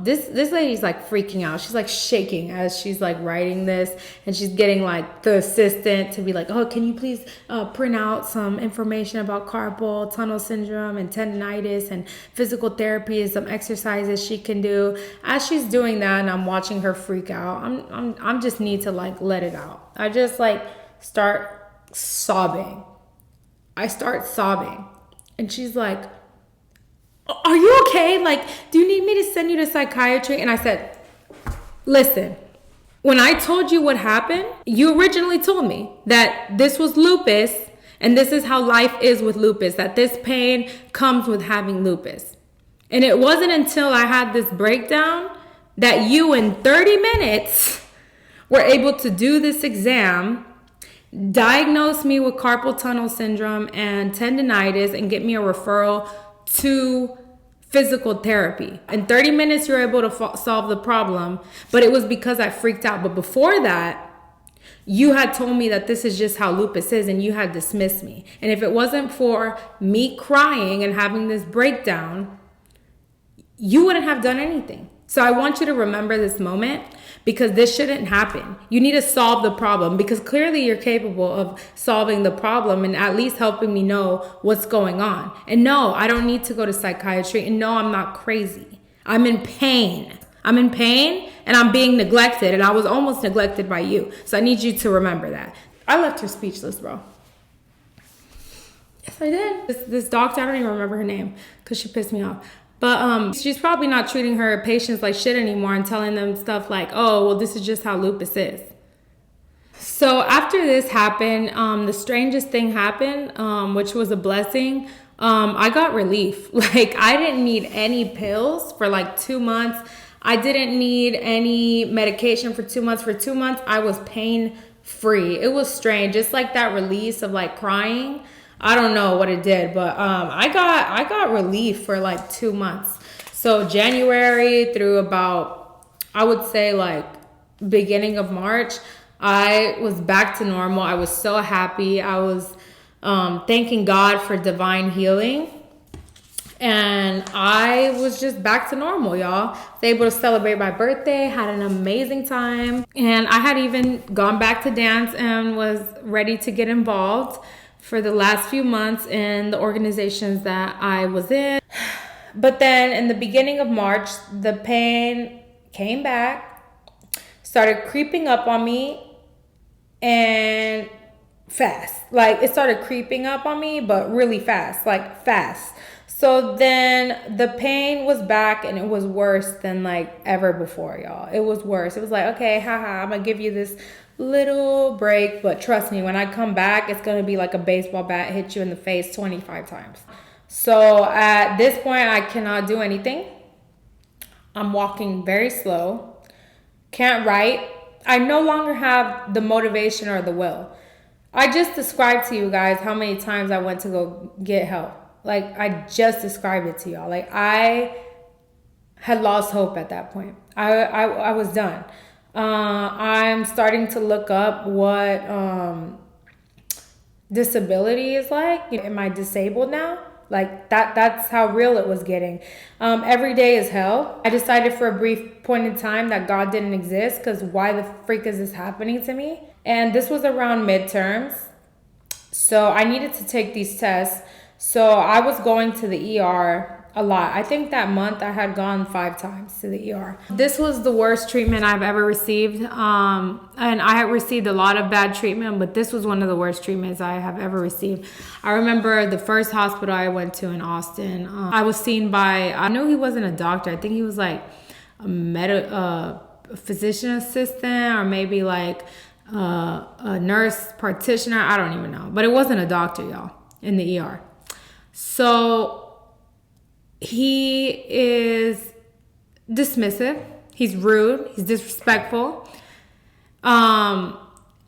this lady's like freaking out. She's like shaking as she's like writing this, and she's getting like the assistant to be like, oh, can you please print out some information about carpal tunnel syndrome and tendonitis and physical therapy and some exercises she can do. As she's doing that and I'm watching her freak out, I'm just need to like let it out. I just like start sobbing. I start sobbing, and she's like, are you okay? Like, do you need me to send you to psychiatry? And I said, listen, when I told you what happened, you originally told me that this was lupus, and this is how life is with lupus, that this pain comes with having lupus. And it wasn't until I had this breakdown that you in 30 minutes were able to do this exam, diagnose me with carpal tunnel syndrome and tendonitis, and get me a referral to physical therapy. In 30 minutes, you're able to solve the problem, but it was because I freaked out. But before that, you had told me that this is just how lupus is, and you had dismissed me. And if it wasn't for me crying and having this breakdown, you wouldn't have done anything. So I want you to remember this moment, because this shouldn't happen. You need to solve the problem, because clearly you're capable of solving the problem and at least helping me know what's going on. And no, I don't need to go to psychiatry. And no, I'm not crazy. I'm in pain. I'm in pain and I'm being neglected, and I was almost neglected by you. So I need you to remember that. I left her speechless, bro. Yes, I did. This doctor, I don't even remember her name because she pissed me off. But she's probably not treating her patients like shit anymore and telling them stuff like, oh, well, this is just how lupus is. So after this happened, the strangest thing happened, which was a blessing. I got relief. Like, I didn't need any pills for like 2 months. I didn't need any medication for 2 months. For 2 months, I was pain free. It was strange. It's like that release of like crying. I don't know what it did, but I got relief for like 2 months. So January through about, I would say like beginning of March, I was back to normal. I was so happy. I was thanking God for divine healing. And I was just back to normal, y'all. Was able to celebrate my birthday, had an amazing time. And I had even gone back to dance and was ready to get involved for the last few months in the organizations that I was in. But then in the beginning of March, the pain came back, started creeping up on me, and fast. Like, it started creeping up on me, but really fast, like fast. So then the pain was back, and it was worse than like ever before, y'all. It was worse. It was like, okay, haha, I'm gonna give you this little break, but trust me, when I come back, it's gonna be like a baseball bat hit you in the face 25 times. So at this point, I cannot do anything. I'm walking very slow, can't write. I no longer have the motivation or the will. I just described to you guys how many times I went to go get help. Like, I just described it to y'all. Like, I had lost hope at that point. I was done. I'm starting to look up what disability is like. Am I disabled now? Like, that's how real it was getting. Every day is hell. I decided for a brief point in time that God didn't exist, because why the freak is this happening to me? And this was around midterms. So I needed to take these tests. So I was going to the ER a lot. I think that month I had gone 5 times to the ER. This was the worst treatment I've ever received. And I have received a lot of bad treatment, but this was one of the worst treatments I have ever received. I remember the first hospital I went to in Austin. I was seen by, I knew he wasn't a doctor. I think he was like a physician assistant or maybe like a nurse practitioner. I don't even know. But it wasn't a doctor, y'all, in the ER. So he is dismissive. He's rude. He's disrespectful.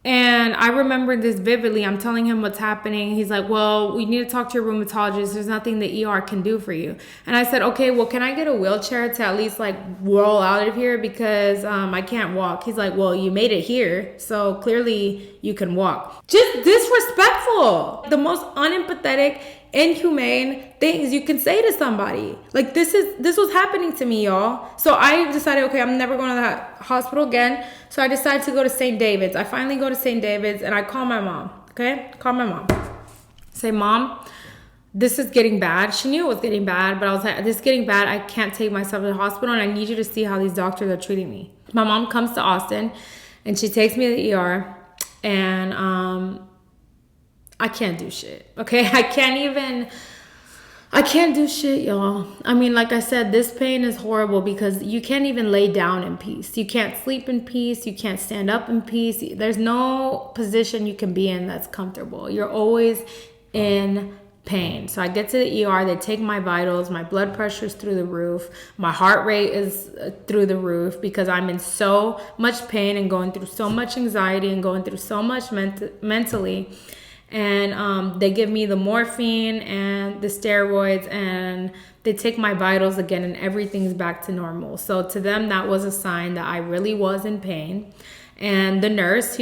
And I remember this vividly. I'm telling him what's happening. He's like, well, we need to talk to your rheumatologist. There's nothing the ER can do for you. And I said, okay, well, can I get a wheelchair to at least like roll out of here because I can't walk? He's like, well, you made it here, so clearly you can walk. Just disrespectful. The most unempathetic, inhumane things you can say to somebody. Like this was happening to me, y'all. So I decided, okay, I'm never going to that hospital again. So I decided to go to St. David's. I finally go to St. David's and I call my mom. Okay, call my mom. Say, Mom, this is getting bad. She knew it was getting bad, but I was like, this is getting bad. I can't take myself to the hospital and I need you to see how these doctors are treating me. My mom comes to Austin and she takes me to the ER and I can't do shit. Okay, I can't do shit, y'all. I mean, like I said, this pain is horrible because you can't even lay down in peace. You can't sleep in peace. You can't stand up in peace. There's no position you can be in that's comfortable. You're always in pain. So I get to the ER. They take my vitals. My blood pressure's through the roof. My heart rate is through the roof because I'm in so much pain and going through so much anxiety and going through so much mentally. And they give me the morphine and the steroids and they take my vitals again and everything's back to normal. So to them, that was a sign that I really was in pain. And the nurse,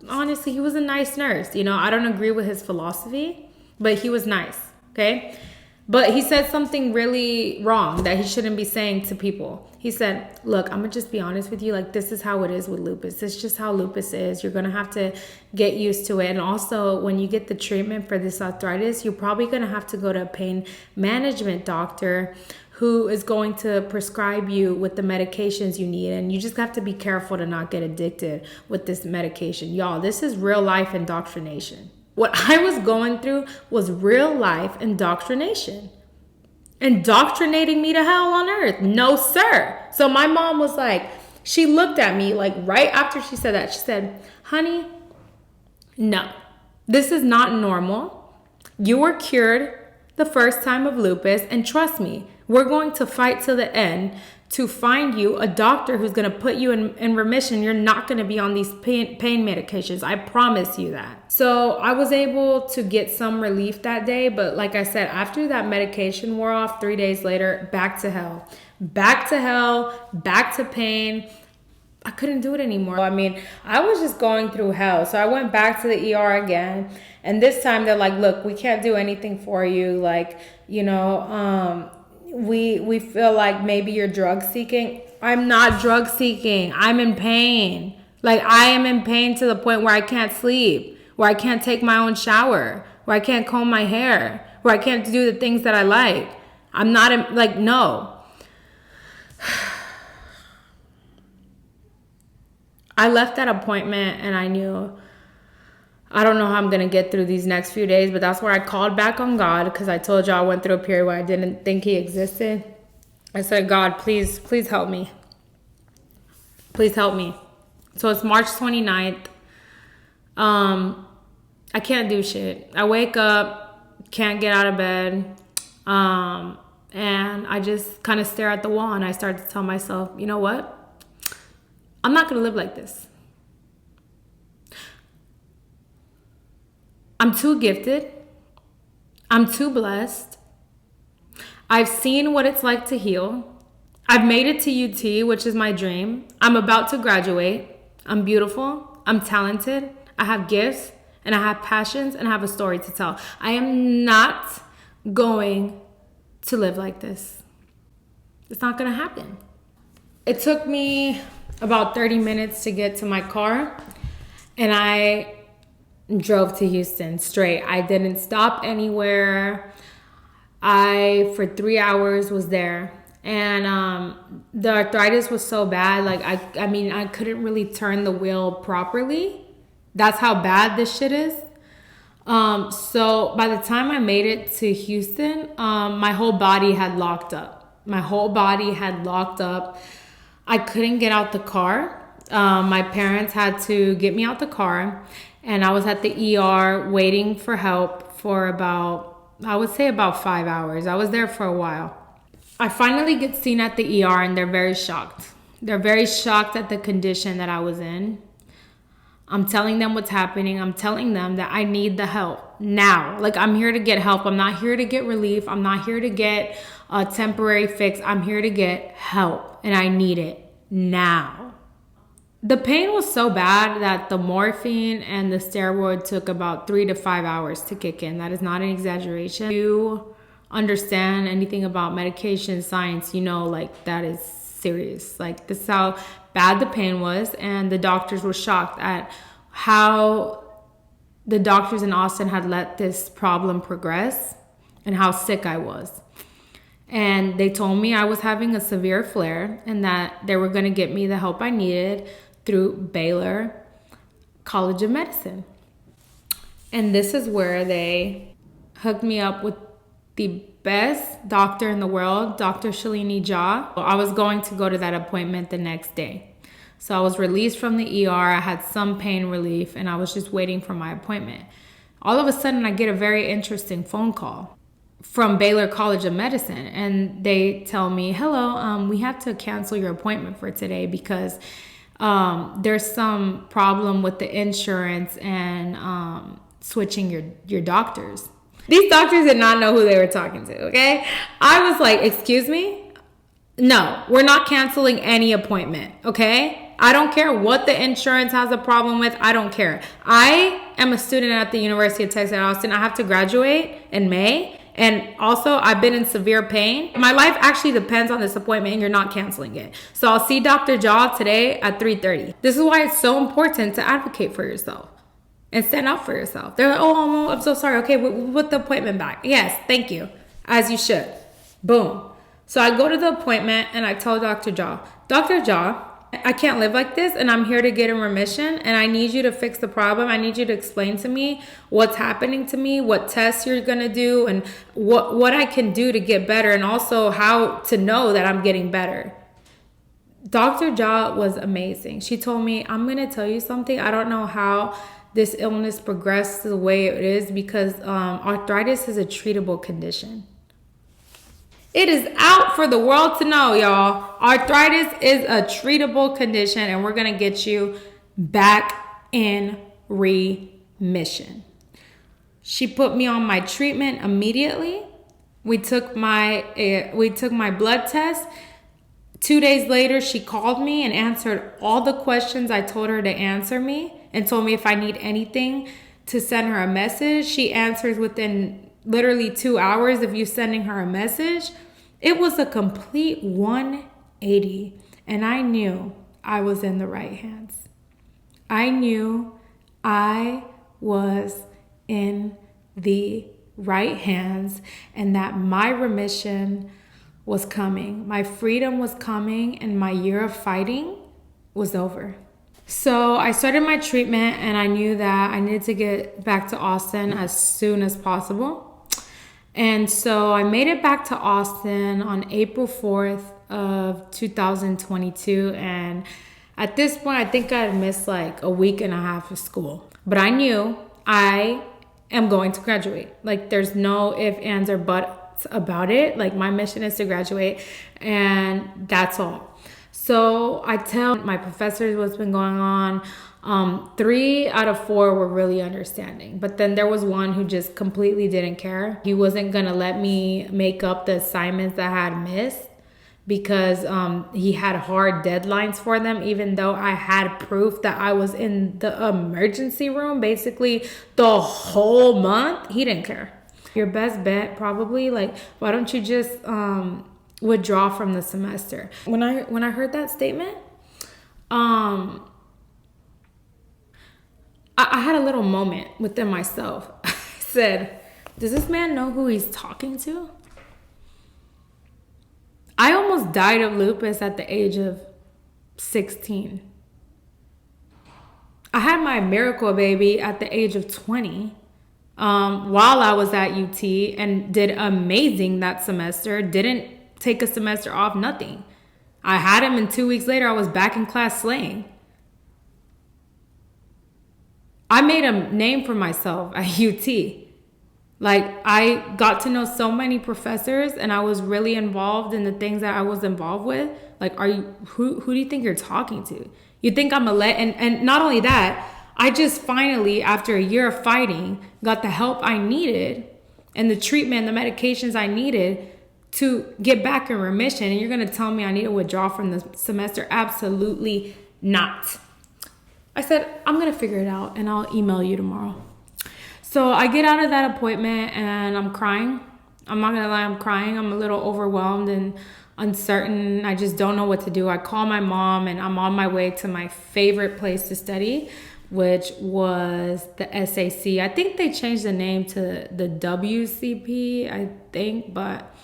honestly, he was a nice nurse. You know, I don't agree with his philosophy, but he was nice, okay? But he said something really wrong that he shouldn't be saying to people. He said, look, I'm going to just be honest with you. Like, this is how it is with lupus. It's just how lupus is. You're going to have to get used to it. And also, when you get the treatment for this arthritis, you're probably going to have to go to a pain management doctor who is going to prescribe you with the medications you need. And you just have to be careful to not get addicted with this medication. Y'all, this is real life indoctrination. What I was going through was real life indoctrination. Indoctrinating me to hell on earth. No, sir. So my mom was like, she looked at me like right after she said that. She said, honey, no, this is not normal. You were cured the first time of lupus. And trust me, we're going to fight to the end to find you a doctor who's going to put you in remission. You're not going to be on these pain medications. I promise you that. So I was able to get some relief that day. But like I said, after that medication wore off, 3 days later, back to hell. Back to hell, back to pain. I couldn't do it anymore. I mean, I was just going through hell. So I went back to the ER again. And this time they're like, look, we can't do anything for you. Like, you know, we feel like maybe you're drug seeking. I'm not drug seeking. I'm in pain. Like, I am in pain to the point where I can't sleep, where I can't take my own shower, where I can't comb my hair, where I can't do the things that I like. I'm not like, no. I left that appointment and I knew, I don't know how I'm going to get through these next few days, but that's where I called back on God because I told y'all I went through a period where I didn't think he existed. I said, God, please help me. Please help me. So it's March 29th. I can't do shit. I wake up, can't get out of bed. And I just kind of stare at the wall and I start to tell myself, you know what? I'm not going to live like this. I'm too gifted. I'm too blessed. I've seen what it's like to heal. I've made it to UT, which is my dream. I'm about to graduate. I'm beautiful. I'm talented. I have gifts and I have passions and I have a story to tell. I am not going to live like this. It's not going to happen. It took me about 30 minutes to get to my car and I drove to Houston straight. I didn't stop anywhere. For 3 hours was there. And the arthritis was so bad. Like, I mean, I couldn't really turn the wheel properly. That's how bad this shit is. So by the time I made it to Houston, my whole body had locked up. I couldn't get out the car. My parents had to get me out the car, and I was at the ER waiting for help for about, I would say about 5 hours. I was there for a while. I finally get seen at the ER, and they're very shocked. They're very shocked at the condition that I was in. I'm telling them what's happening. I'm telling them that I need the help now. Like, I'm here to get help. I'm not here to get relief. I'm not here to get a temporary fix. I'm here to get help, and I need it now. The pain was so bad that the morphine and the steroid took about 3 to 5 hours to kick in. That is not an exaggeration. If you understand anything about medication science, you know, like, that is serious. Like, this is how bad the pain was, and the doctors were shocked at how the doctors in Austin had let this problem progress and how sick I was. And they told me I was having a severe flare and that they were going to get me the help I needed through Baylor College of Medicine. And this is where they hooked me up with the best doctor in the world, Dr. Shalini Jha. I was going to go to that appointment the next day. So I was released from the ER. I had some pain relief, and I was just waiting for my appointment. All of a sudden, I get a very interesting phone call from Baylor College of Medicine, and they tell me, hello, we have to cancel your appointment for today because there's some problem with the insurance and switching your doctors. These doctors did not know who they were talking to, okay? I was like, excuse me? No, we're not canceling any appointment, okay? I don't care what the insurance has a problem with. I don't care. I am a student at the University of Texas at Austin. I have to graduate in May. And also, I've been in severe pain. My life actually depends on this appointment, and you're not canceling it. So I'll see Dr. Jha today at 3:30. This is why it's so important to advocate for yourself and stand up for yourself. They're like, oh, I'm so sorry. Okay, we'll put the appointment back. Yes, thank you. As you should. Boom. So I go to the appointment, and I tell Dr. Jha, Dr. Jha, I can't live like this, and I'm here to get in remission, and I need you to fix the problem. I need you to explain to me what's happening to me, what tests you're going to do, and what I can do to get better, and also how to know that I'm getting better. Dr. Jha was amazing. She told me, I'm going to tell you something. I don't know how this illness progressed the way it is because arthritis is a treatable condition. It is out for the world to know, y'all. Arthritis is a treatable condition, and we're going to get you back in remission. She put me on my treatment immediately. We took my blood test. 2 days later, she called me and answered all the questions I told her to answer me and told me if I need anything to send her a message. She answers within literally 2 hours of you sending her a message. It was a complete 180, and I knew I was in the right hands. I knew I was in the right hands and that my remission was coming. My freedom was coming, and my year of fighting was over. So I started my treatment, and I knew that I needed to get back to Austin as soon as possible. And so I made it back to Austin on April 4th of 2022. And at this point, I think I had missed like a week and a half of school. But I knew I am going to graduate. Like, there's no ifs, ands, or buts about it. Like, my mission is to graduate, and that's all. So I tell my professors what's been going on. 3 out of 4 were really understanding, but then there was one who just completely didn't care. He wasn't gonna let me make up the assignments that I had missed because he had hard deadlines for them, even though I had proof that I was in the emergency room basically the whole month. He didn't care. Your best bet probably, like, why don't you just withdraw from the semester? When I heard that statement, I had a little moment within myself. I said, does this man know who he's talking to? I almost died of lupus at the age of 16. I had my miracle baby at the age of 20 while I was at UT and did amazing that semester. Didn't take a semester off, nothing. I had him, and 2 weeks later, I was back in class slaying. I made a name for myself at UT. Like, I got to know so many professors, and I was really involved in the things that I was involved with. Like, who do you think you're talking to? You think I'm and not only that, I just finally, after a year of fighting, got the help I needed and the treatment, the medications I needed to get back in remission. And you're going to tell me I need to withdraw from the semester? Absolutely not. I said, I'm going to figure it out, and I'll email you tomorrow. So I get out of that appointment, and I'm crying. I'm not going to lie, I'm crying. I'm a little overwhelmed and uncertain. I just don't know what to do. I call my mom, and I'm on my way to my favorite place to study, which was the SAC. I think they changed the name to the WCP, I think, but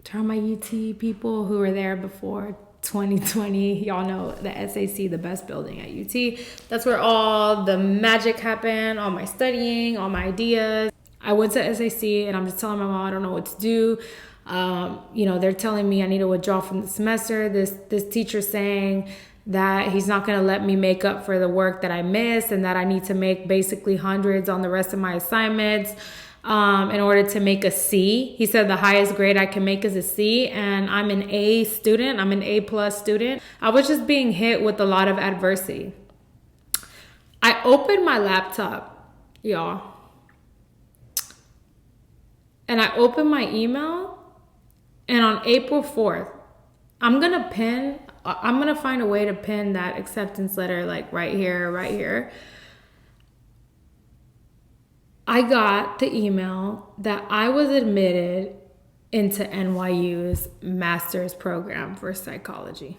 to all my UT people who were there before 2020, y'all know the SAC, the best building at UT. That's where all the magic happened, all my studying, all my ideas. I went to SAC, and I'm just telling my mom I don't know what to do. They're telling me I need to withdraw from the semester. This teacher saying that he's not going to let me make up for the work that I missed, and that I need to make basically hundreds on the rest of my assignments in order to make a C. He said the highest grade I can make is a C, and I'm an A student. I'm an A+ student. I was just being hit with a lot of adversity. I opened my laptop, y'all, and I opened my email, and on April 4th, I'm going to find a way to pin that acceptance letter, like right here. I got the email that I was admitted into NYU's master's program for psychology.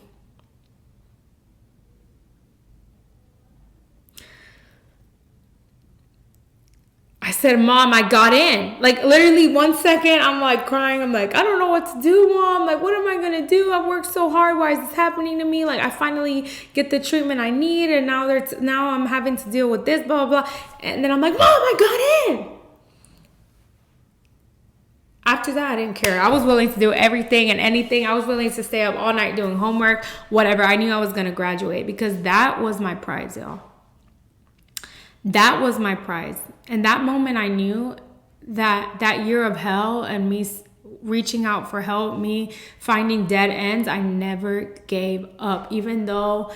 I said, Mom, I got in. Like, literally 1 second, I'm like crying. I'm like, I don't know what to do, Mom. Like, what am I going to do? I've worked so hard. Why is this happening to me? Like, I finally get the treatment I need, and now I'm having to deal with this, blah, blah, blah. And then I'm like, Mom, I got in. After that, I didn't care. I was willing to do everything and anything. I was willing to stay up all night doing homework, whatever. I knew I was going to graduate, because that was my prize, y'all. That was my prize. And that moment, I knew that year of hell and me reaching out for help, me finding dead ends, I never gave up. Even though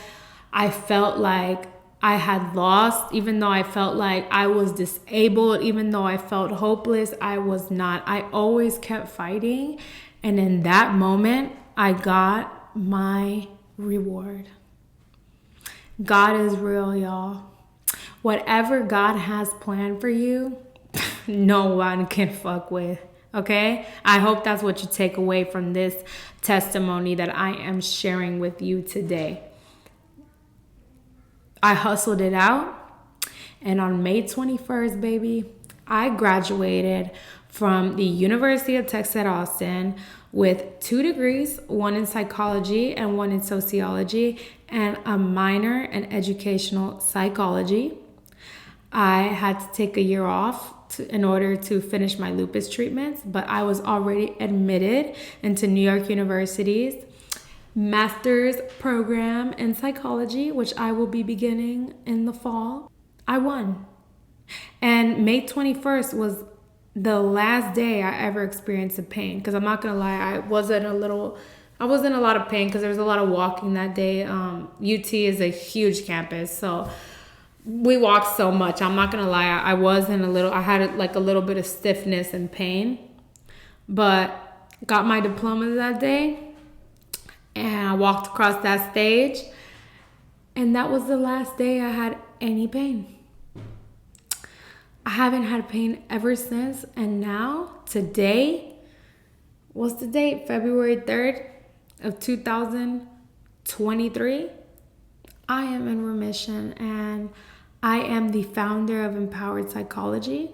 I felt like I had lost, even though I felt like I was disabled, even though I felt hopeless, I was not. I always kept fighting. And in that moment, I got my reward. God is real, y'all. Whatever God has planned for you, no one can fuck with, okay? I hope that's what you take away from this testimony that I am sharing with you today. I hustled it out, and on May 21st, baby, I graduated from the University of Texas at Austin with 2 degrees, one in psychology and one in sociology, and a minor in educational psychology. I had to take a year off in order to finish my lupus treatments, but I was already admitted into New York University's master's program in psychology, which I will be beginning in the fall. I won. And May 21st was the last day I ever experienced a pain, because I'm not going to lie, I was in a lot of pain because there was a lot of walking that day. UT is a huge campus, so we walked so much. I'm not gonna lie, I had like a little bit of stiffness and pain, but got my diploma that day, and I walked across that stage, and that was the last day I had any pain. I haven't had pain ever since, and now, today, what's the date? February 3rd of 2023. I am in remission, and I am the founder of Empowered Psychology.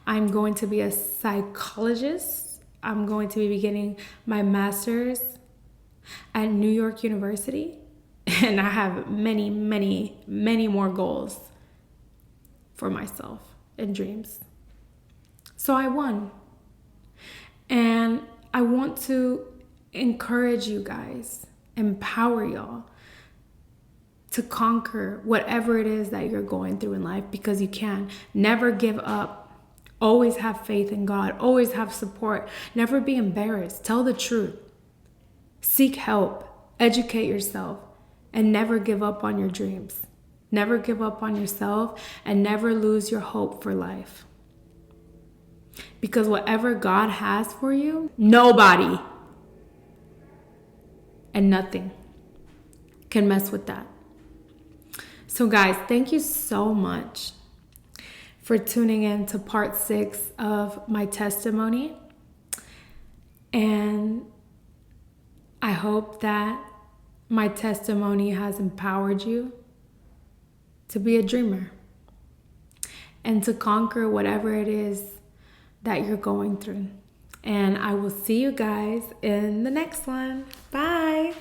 I'm going to be a psychologist. I'm going to be beginning my master's at New York University. And I have many, many, many more goals for myself and dreams. So I won. And I want to encourage you guys empower y'all to conquer whatever it is that you're going through in life, because you can. Never give up. Always have faith in God. Always have support. Never be embarrassed. Tell the truth. Seek help. Educate yourself. And never give up on your dreams. Never give up on yourself, and never lose your hope for life. Because whatever God has for you, nobody and nothing can mess with that. So guys, thank you so much for tuning in to part 6 of my testimony. And I hope that my testimony has empowered you to be a dreamer and to conquer whatever it is that you're going through. And I will see you guys in the next one. Bye.